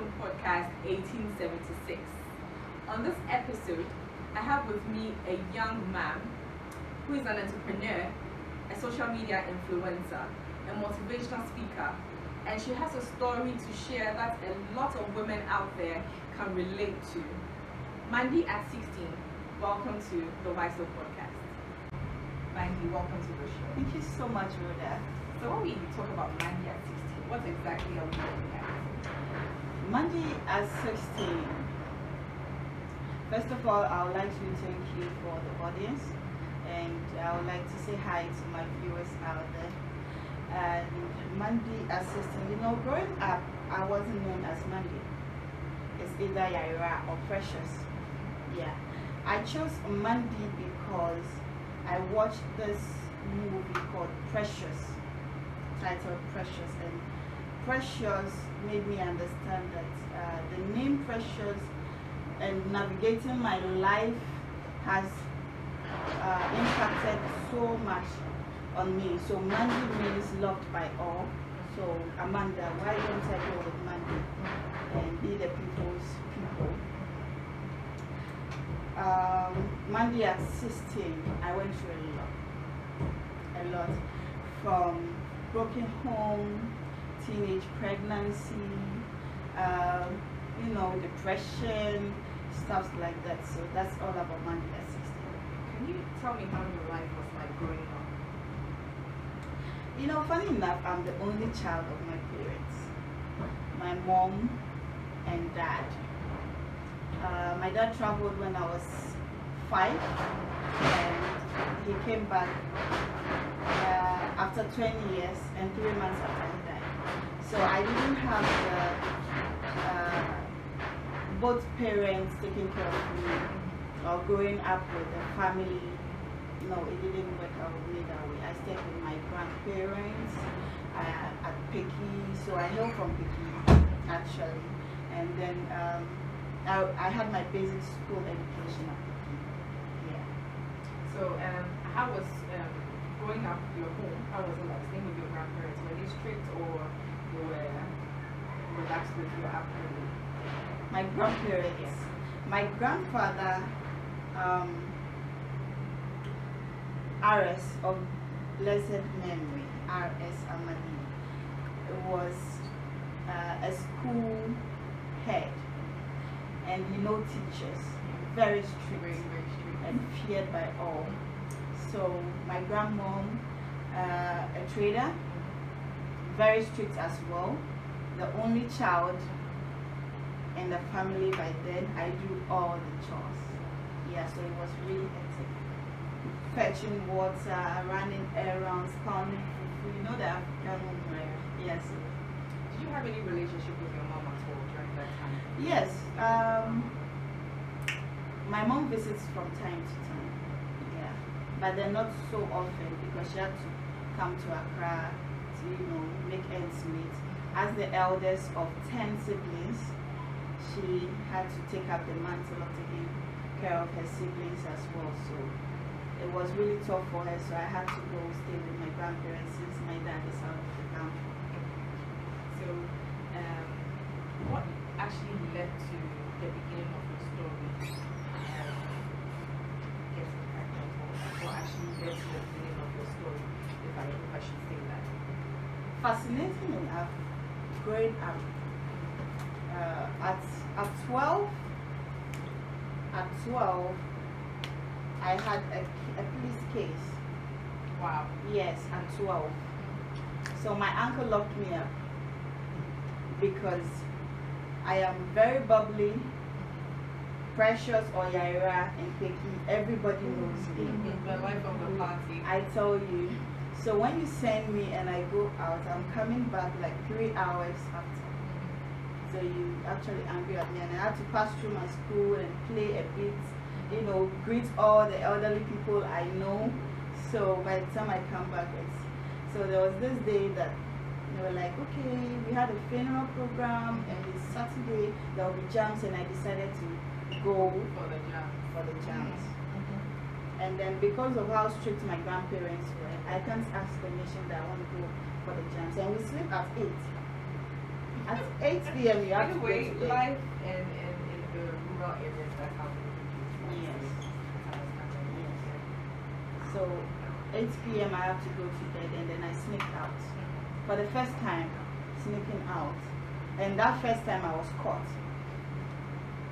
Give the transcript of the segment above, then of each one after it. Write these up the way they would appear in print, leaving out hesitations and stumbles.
Milestone Podcast 1876. On this episode, I have with me a young man who is an entrepreneur, a social media influencer, a motivational speaker, and she has a story to share that a lot of women out there can relate to. Mandy at 16, welcome to the Milestone Podcast. Mandy, welcome to the show. Thank you so much, Rhoda. So when we talk about Mandy at 16, what exactly are we looking at? Mandy at 16. First of all, I would like to thank you for the audience, and I would like to say hi to my viewers out there. And Mandy at 16, growing up, I wasn't known as Mandy. It's either Yaira or Precious. Yeah. I chose Mandy because I watched this movie called Precious, titled Precious, and Precious made me understand that the name Precious and navigating my life has impacted so much on me. So Mandy means loved by all. So Amanda, why don't I go with Mandy and be the people's people? Mandy at 16, I went through a lot. From broken home, teenage pregnancy, depression, stuff like that. So that's all about Mandy at 16. Can you tell me how your life was like growing up? Funny enough, I'm the only child of my parents, my mom and dad. My dad traveled when I was 5, and he came back after 20 years and 3 months after he died. So I didn't have both parents taking care of me or growing up with a family. No, it didn't work out with me that way. I stayed with my grandparents at Peki, so I hail from Peki actually. And then I had my basic school education at Peki. Yeah. So how was growing up your home? How was it like staying with your grandparents? Were they strict or you were relaxed with your upbringing? My grandparents. Yes. My grandfather, RS of blessed memory, RS Amadi, was a school head, and teachers, very strict, Very strict. and feared by all. So my grandmom, a trader, very strict as well. The only child in the family by then. I do all the chores. Yeah, so it was really hectic. Fetching water, running errands, pounding food. The African home, right? Yes. Did you have any relationship with your mom at all during that time? Yes. My mom visits from time to time. Yeah. But they're not so often because she had to come to Accra to, make ends meet. As the eldest of 10 siblings, she had to take up the mantle of taking care of her siblings as well. So it was really tough for her. So I had to go stay with my grandparents since my dad is out of the country. So what actually led to the beginning of your story? What actually led to the beginning of your story, if I should say that? Fascinating enough, growing up at 12, I had a police case. Wow. Yes, at 12. So my uncle locked me up because I am very bubbly, Precious or Yaira and Peki. Everybody knows me. The life of the party. I tell you. So when you send me and I go out, I'm coming back like 3 hours after. So you actually angry at me, and I had to pass through my school and play a bit, greet all the elderly people I know. So by the time I come back, so there was this day that they were like, okay, we had a funeral program, and it's Saturday, there will be jams, and I decided to go For the jams. And then because of how strict my grandparents were, I can't ask permission that I want to go for the jams. And we sleep at 8. At 8 p.m. you have to go Anyway, to bed. life in the rural areas, that's how they Yes. Yes. So 8 p.m. I have to go to bed, and then I sneak out. For the first time, sneaking out. And that first time I was caught.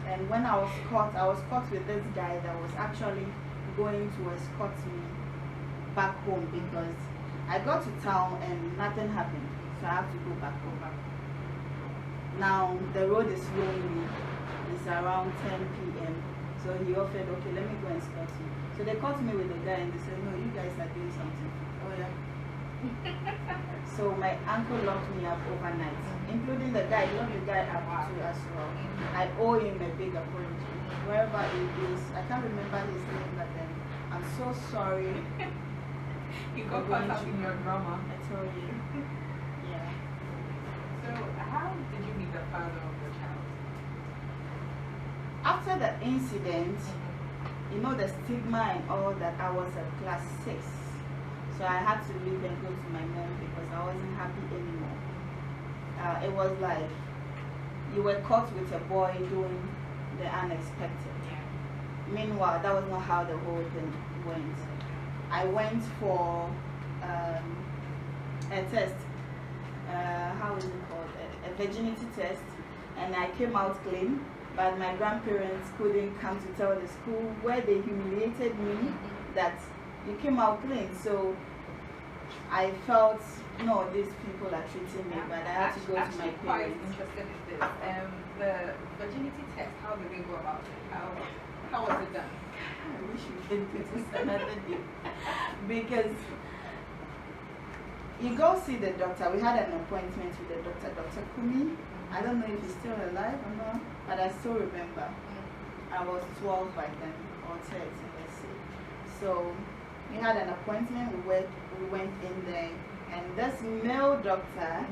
And when I was caught with this guy that was actually going to escort me back home because I got to town and nothing happened. So I have to go back home. Now the road is lonely. It's around 10 p.m. So he offered, okay, let me go and escort you. So they caught me with the guy and they said, no, you guys are doing something. Oh yeah. So my uncle locked me up overnight, including the guy. He locked the guy up too as well. I owe him a big apology. Wherever he is, I can't remember his name, but then I'm so sorry. You got caught up in your drama. I told you. Yeah. So how did you meet the father of the child? After the incident, you know the stigma and all that, I was at class 6. So I had to leave and go to my mom because I wasn't happy anymore. It was like you were caught with a boy doing the unexpected. Meanwhile, that was not how the whole thing went. I went for a test. How is it called? A virginity test. And I came out clean. But my grandparents couldn't come to tell the school, where they humiliated me that you came out clean. So I felt, no, these people are treating me, but I had to go to my parents. I'm quite parents. interested in this. The virginity test, how did they go about it? How was it done? I wish we didn't do this another day. Because you go see the doctor. We had an appointment with the doctor, Dr. Kumi. I don't know if he's still alive or not, but I still remember. I was 12 by then, or 13, let's see. So we had an appointment, we went in there, and this male doctor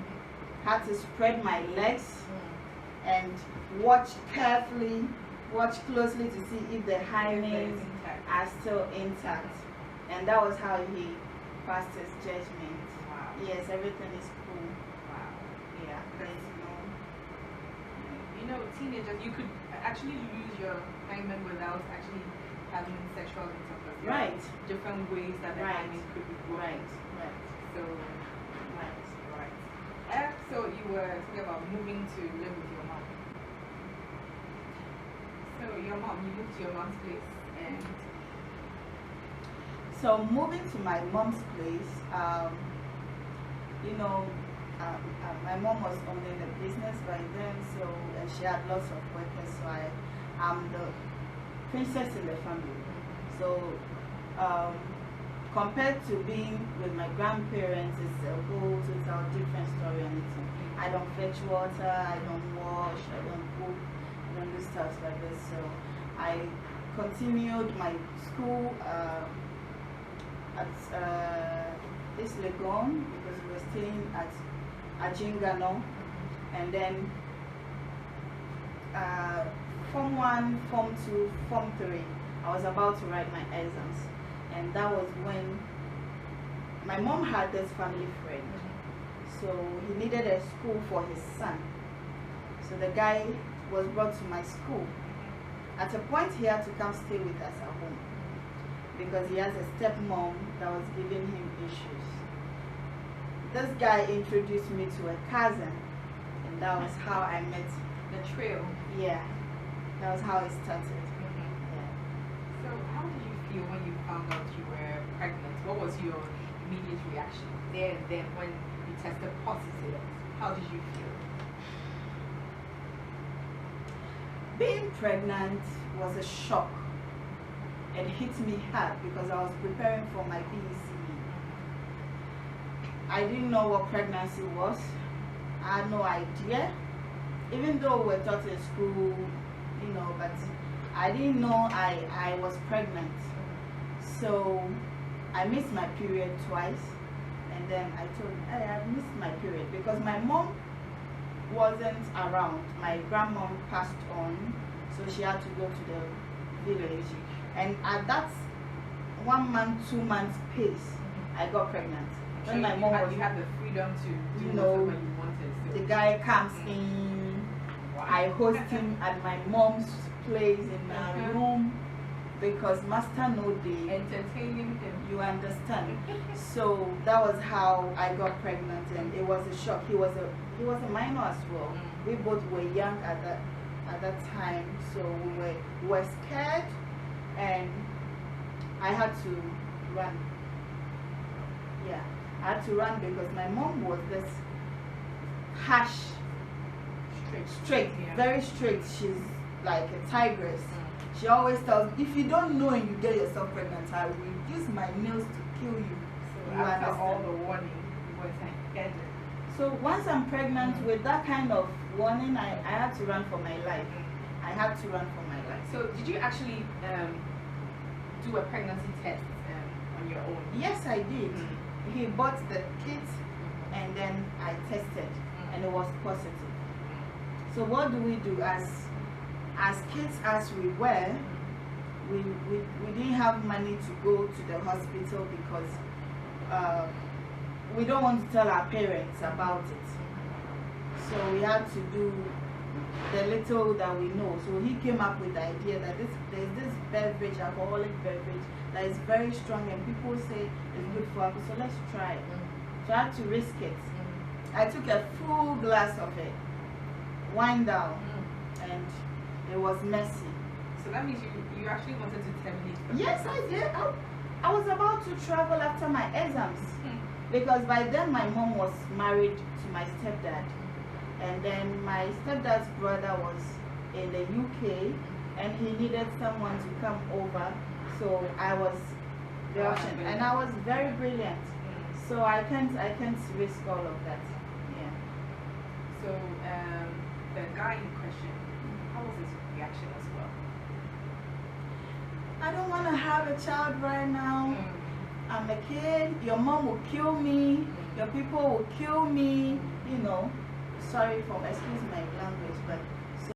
had to spread my legs and watch carefully, watch closely to see if the hymens are still intact. And that was how he passed his judgment. Wow. Yes, everything is cool. Wow. Yeah, there's no. You know, teenagers, you could actually lose your hymen without actually having sexual intercourse. Right. Different ways that the Right. hymen could be broken. Right. So, right. So you were talking about moving to live with your mom. So your mom, you moved to your mom's place, and So moving to my mom's place, you know, my mom was owning a business by then, so and she had lots of workers. So I'm the princess in the family. So compared to being with my grandparents, it's a whole total different story. And I don't fetch water, I don't wash, I don't cook, I don't do stuff like this. So I continued my school at East Legon because we were staying at Ajingano, and then Form 1, Form 2, Form 3, I was about to write my exams, and that was when my mom had this family friend, so he needed a school for his son. So the guy was brought to my school. At a point, he had to come stay with us at home because he has a stepmom that was giving him issues. This guy introduced me to a cousin, and that was how I met. the trail. Yeah, that was how it started. Yeah. So how did you feel when you found out you were pregnant? What was your immediate reaction there and then when you tested positive? How did you feel? Being pregnant was a shock. It hit me hard because I was preparing for my BECE. I didn't know what pregnancy was. I had no idea. Even though we were taught in school, you know, but I didn't know I was pregnant. So I missed my period twice. And then I told her, hey, I missed my period because my mom wasn't around. My grandmom passed on, so she had to go to the village. And at that 1 month, 2 months pace, I got pregnant. So When my mom was, you had the freedom to do No. whatever you wanted. So The guy comes in. I host him at my mom's place in my room because master know the entertaining him. You understand? So that was how I got pregnant, and it was a shock. He was a minor as well. We both were young at that time, so we were scared, and I had to run. Yeah, I had to run because my mom was this harsh, strict, very strict. She's like a tigress. She always tells me, if you don't know and you get yourself pregnant, I will use my nails to kill you. So you after all the warning, you was ahead. So once I'm pregnant with that kind of warning, I had to run for my life. I had to run for my life. So did you actually do a pregnancy test on your own? Yes, I did. He bought the kit and then I tested and it was positive. So what do? As kids as we were, we didn't have money to go to the hospital because we don't want to tell our parents about it. So we had to do the little that we know. So he came up with the idea that there's this beverage, alcoholic beverage, that is very strong and people say it's good for us. So let's try it. So I had to risk it. I took a full glass of it, wind down, and it was messy. So that means you actually wanted to terminate the Yes, I did. I was about to travel after my exams because by then my mom was married to my stepdad, and then my stepdad's brother was in the UK and he needed someone to come over, so I was the option, and I was very brilliant, so I can't risk all of that. Yeah. So the guy in question, how was his reaction as well? I don't want to have a child right now. I'm a kid. Your mom will kill me. Your people will kill me. You know, sorry for excuse my language, but